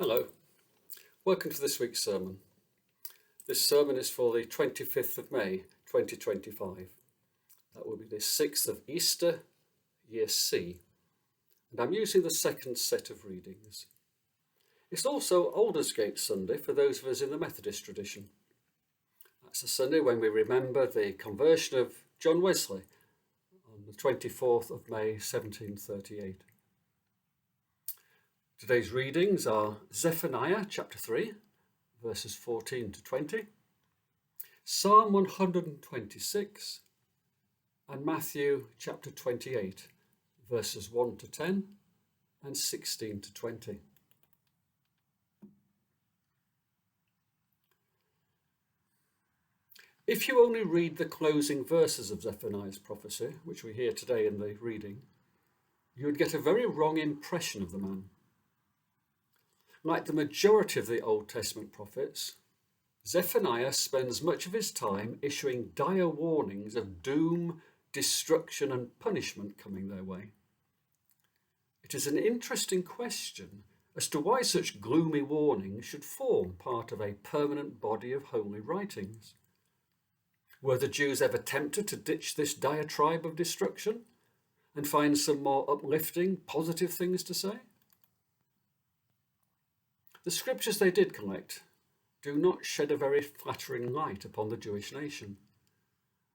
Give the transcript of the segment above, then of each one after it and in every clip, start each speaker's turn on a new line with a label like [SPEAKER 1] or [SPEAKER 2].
[SPEAKER 1] Hello, welcome to this week's sermon. This sermon is for the 25th of May 2025. That will be the 6th of Easter, Year C, and I'm using the second set of readings. It's also Aldersgate Sunday for those of us in the Methodist tradition. That's the Sunday when we remember the conversion of John Wesley on the 24th of May 1738. Today's readings are Zephaniah chapter 3, verses 14 to 20, Psalm 126, and Matthew chapter 28, verses 1 to 10 and 16 to 20. If you only read the closing verses of Zephaniah's prophecy, which we hear today in the reading, you would get a very wrong impression of the man. Like the majority of the Old Testament prophets, Zephaniah spends much of his time issuing dire warnings of doom, destruction, and punishment coming their way. It is an interesting question as to why such gloomy warnings should form part of a permanent body of holy writings. Were the Jews ever tempted to ditch this diatribe of destruction and find some more uplifting, positive things to say? The scriptures they did collect do not shed a very flattering light upon the Jewish nation.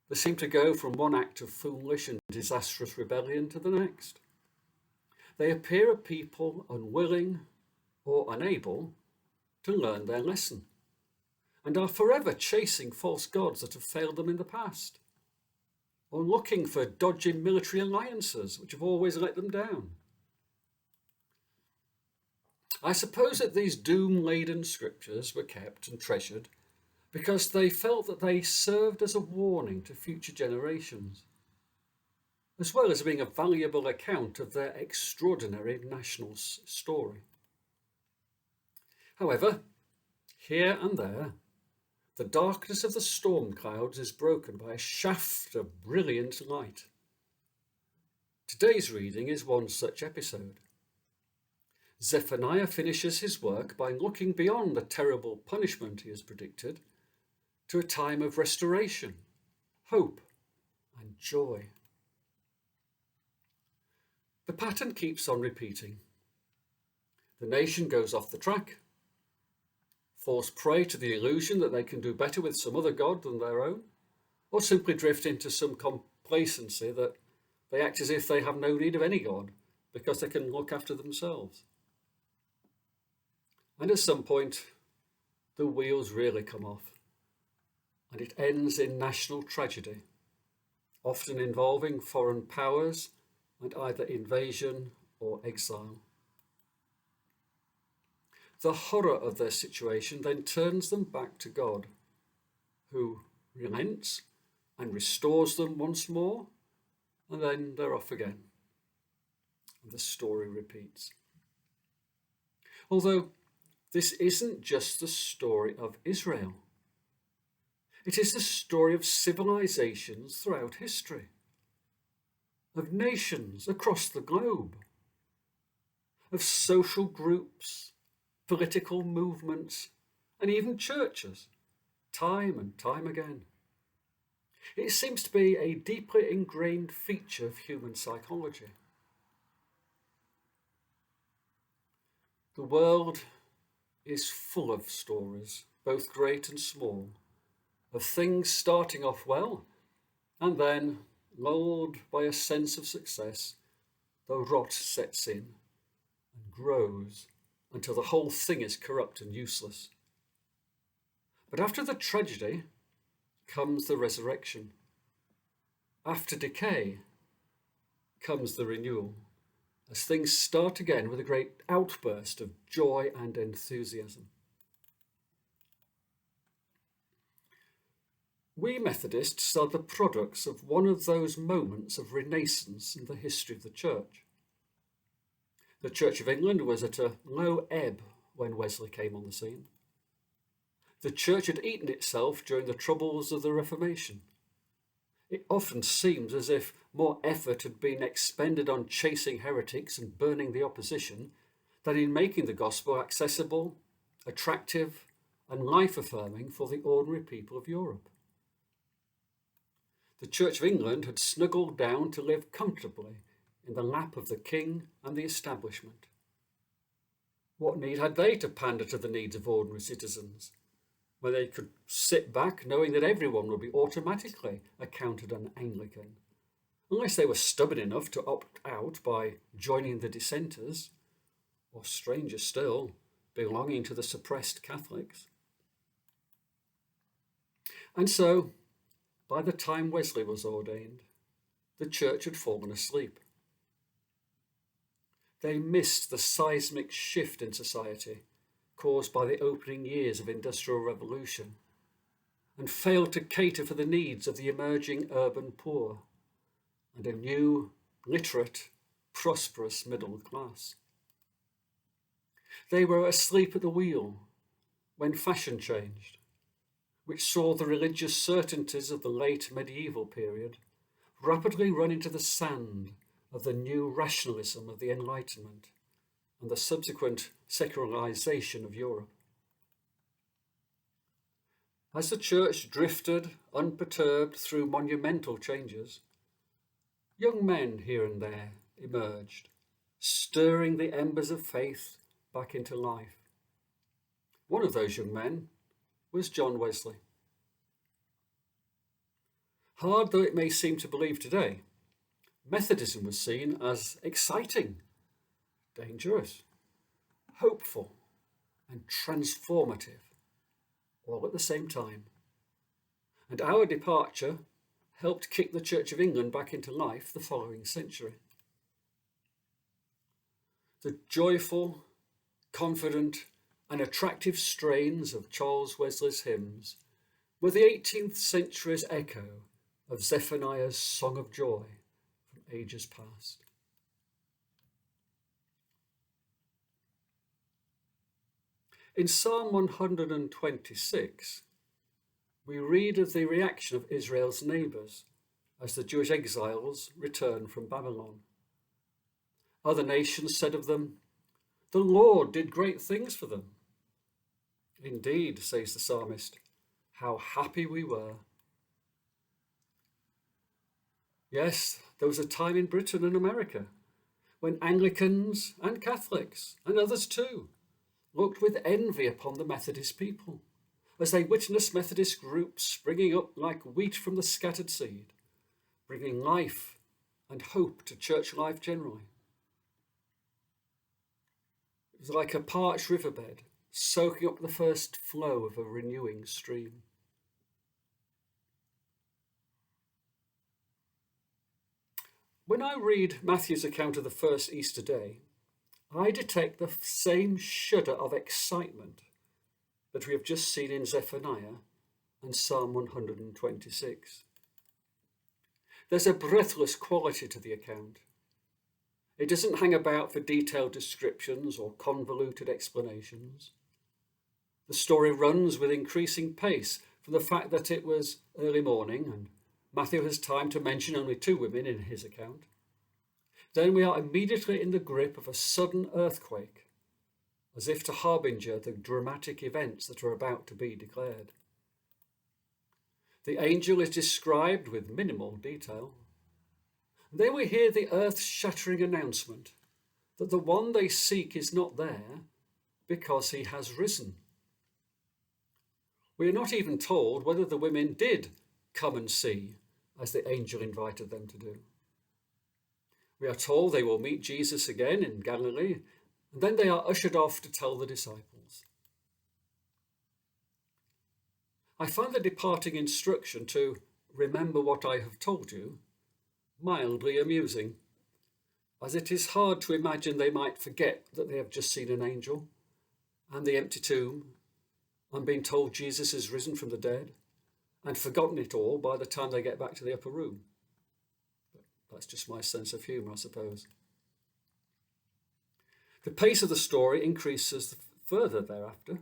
[SPEAKER 1] They seem to go from one act of foolish and disastrous rebellion to the next. They appear a people unwilling or unable to learn their lesson, and are forever chasing false gods that have failed them in the past, or looking for dodgy military alliances which have always let them down. I suppose that these doom-laden scriptures were kept and treasured because they felt that they served as a warning to future generations, as well as being a valuable account of their extraordinary national story. However, here and there, the darkness of the storm clouds is broken by a shaft of brilliant light. Today's reading is one such episode. Zephaniah finishes his work by looking beyond the terrible punishment he has predicted to a time of restoration, hope, and joy. The pattern keeps on repeating. The nation goes off the track, falls prey to the illusion that they can do better with some other god than their own, or simply drift into some complacency that they act as if they have no need of any god because they can look after themselves. And at some point, the wheels really come off, and it ends in national tragedy, often involving foreign powers and either invasion or exile. The horror of their situation then turns them back to God, who relents and restores them once more, and then they're off again. And the story repeats. Although this isn't just the story of Israel. It is the story of civilizations throughout history, of nations across the globe, of social groups, political movements, and even churches, time and time again. It seems to be a deeply ingrained feature of human psychology. The world is full of stories, both great and small, of things starting off well, and then, lulled by a sense of success, the rot sets in and grows until the whole thing is corrupt and useless. But after the tragedy comes the resurrection. After decay comes the renewal, as things start again with a great outburst of joy and enthusiasm. We Methodists are the products of one of those moments of renaissance in the history of the Church. The Church of England was at a low ebb when Wesley came on the scene. The Church had eaten itself during the troubles of the Reformation. It often seems as if more effort had been expended on chasing heretics and burning the opposition than in making the gospel accessible, attractive, and life-affirming for the ordinary people of Europe. The Church of England had snuggled down to live comfortably in the lap of the king and the establishment. What need had they to pander to the needs of ordinary citizens, where they could sit back knowing that everyone would be automatically accounted an Anglican, unless they were stubborn enough to opt out by joining the dissenters, or stranger still, belonging to the suppressed Catholics. And so, by the time Wesley was ordained, the church had fallen asleep. They missed the seismic shift in society caused by the opening years of Industrial Revolution and failed to cater for the needs of the emerging urban poor and a new, literate, prosperous middle class. They were asleep at the wheel when fashion changed, which saw the religious certainties of the late medieval period rapidly run into the sand of the new rationalism of the Enlightenment and the subsequent secularization of Europe. As the church drifted unperturbed through monumental changes, young men here and there emerged, stirring the embers of faith back into life. One of those young men was John Wesley. Hard though it may seem to believe today, Methodism was seen as exciting, dangerous, hopeful, and transformative, all at the same time. And our departure helped kick the Church of England back into life the following century. The joyful, confident, and attractive strains of Charles Wesley's hymns were the 18th century's echo of Zephaniah's Song of Joy from ages past. In Psalm 126, we read of the reaction of Israel's neighbours as the Jewish exiles returned from Babylon. Other nations said of them, "The Lord did great things for them." Indeed, says the psalmist, how happy we were. Yes, there was a time in Britain and America when Anglicans and Catholics, and others too, looked with envy upon the Methodist people as they witnessed Methodist groups springing up like wheat from the scattered seed, bringing life and hope to church life generally. It was like a parched riverbed soaking up the first flow of a renewing stream. When I read Matthew's account of the first Easter day, I detect the same shudder of excitement that we have just seen in Zephaniah and Psalm 126. There's a breathless quality to the account. It doesn't hang about for detailed descriptions or convoluted explanations. The story runs with increasing pace from the fact that it was early morning and Matthew has time to mention only 2 women in his account. Then we are immediately in the grip of a sudden earthquake, as if to harbinger the dramatic events that are about to be declared. The angel is described with minimal detail. Then we hear the earth-shattering announcement that the one they seek is not there because he has risen. We are not even told whether the women did come and see, as the angel invited them to do. We are told they will meet Jesus again in Galilee, and then they are ushered off to tell the disciples. I find the departing instruction to remember what I have told you mildly amusing, as it is hard to imagine they might forget that they have just seen an angel and the empty tomb and been told Jesus is risen from the dead and forgotten it all by the time they get back to the upper room. But that's just my sense of humour, I suppose. The pace of the story increases further thereafter.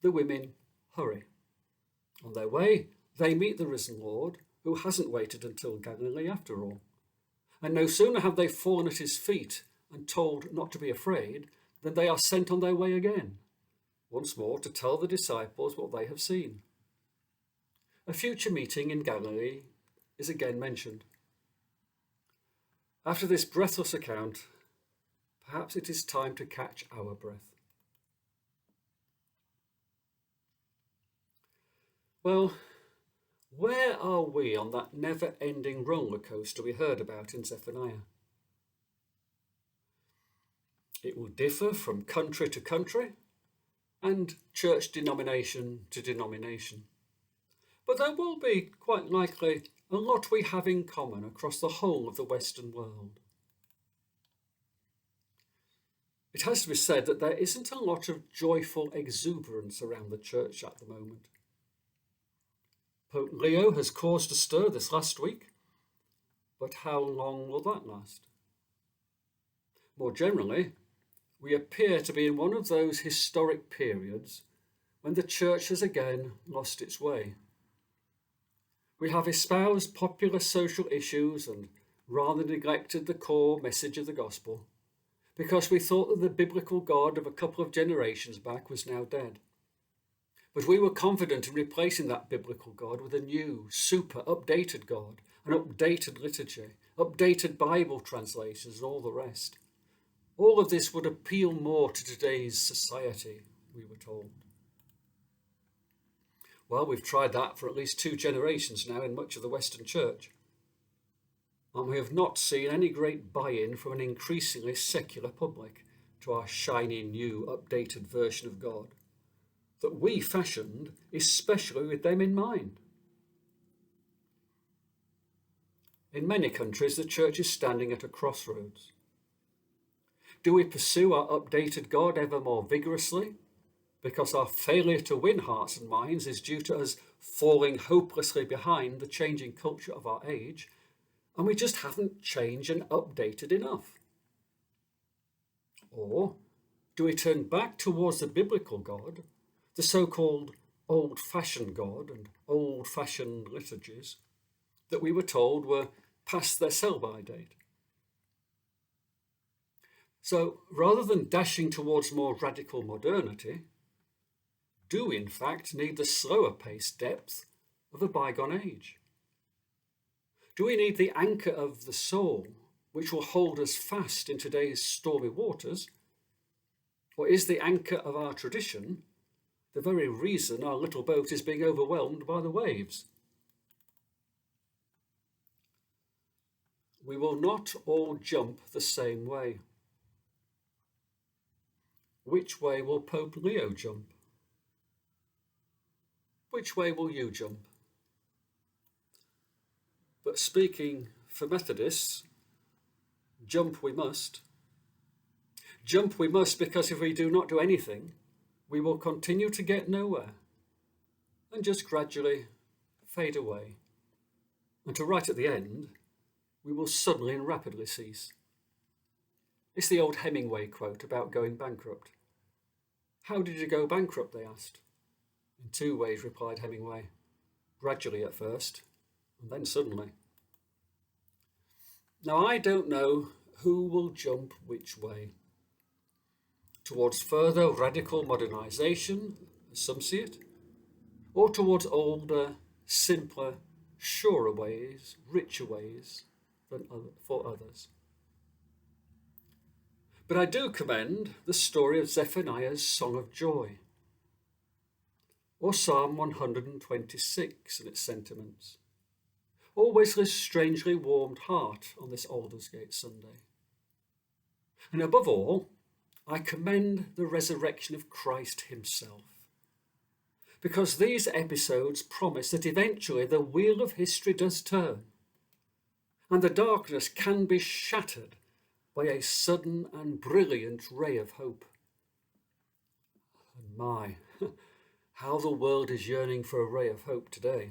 [SPEAKER 1] The women hurry. On their way, they meet the risen Lord, who hasn't waited until Galilee after all. And no sooner have they fallen at his feet and told not to be afraid then they are sent on their way again, once more to tell the disciples what they have seen. A future meeting in Galilee is again mentioned. After this breathless account, perhaps it is time to catch our breath. Well, where are we on that never-ending roller coaster we heard about in Zephaniah? It will differ from country to country and church denomination to denomination. But there will be, quite likely, a lot we have in common across the whole of the Western world. It has to be said that there isn't a lot of joyful exuberance around the church at the moment. Pope Leo has caused a stir this last week, but how long will that last? More generally, we appear to be in one of those historic periods when the church has again lost its way. We have espoused popular social issues and rather neglected the core message of the gospel because we thought that the biblical God of a couple of generations back was now dead. But we were confident in replacing that biblical God with a new, super updated God, an updated liturgy, updated Bible translations and all the rest. All of this would appeal more to today's society, we were told. Well, we've tried that for at least 2 generations now in much of the Western Church. And we have not seen any great buy-in from an increasingly secular public to our shiny new updated version of God that we fashioned especially with them in mind. In many countries, the church is standing at a crossroads. Do we pursue our updated God ever more vigorously, because our failure to win hearts and minds is due to us falling hopelessly behind the changing culture of our age, and we just haven't changed and updated enough? Or do we turn back towards the biblical God, the so-called old-fashioned God and old-fashioned liturgies that we were told were past their sell-by date? So rather than dashing towards more radical modernity, do we in fact need the slower paced depth of a bygone age? Do we need the anchor of the soul which will hold us fast in today's stormy waters? Or is the anchor of our tradition the very reason our little boat is being overwhelmed by the waves? We will not all jump the same way. Which way will Pope Leo jump? Which way will you jump? But speaking for Methodists, jump we must. Jump we must, because if we do not do anything, we will continue to get nowhere and just gradually fade away, until right at the end, we will suddenly and rapidly cease. It's the old Hemingway quote about going bankrupt. How did you go bankrupt, they asked. In 2 ways, replied Hemingway. Gradually at first, and then suddenly. Now, I don't know who will jump which way. Towards further radical modernisation, as some see it, or towards older, simpler, surer ways, richer ways for others. But I do commend the story of Zephaniah's Song of Joy, or Psalm 126 and its sentiments, or Wesley's strangely warmed heart on this Aldersgate Sunday. And above all, I commend the resurrection of Christ himself, because these episodes promise that eventually the wheel of history does turn, and the darkness can be shattered by a sudden and brilliant ray of hope. And my, how the world is yearning for a ray of hope today.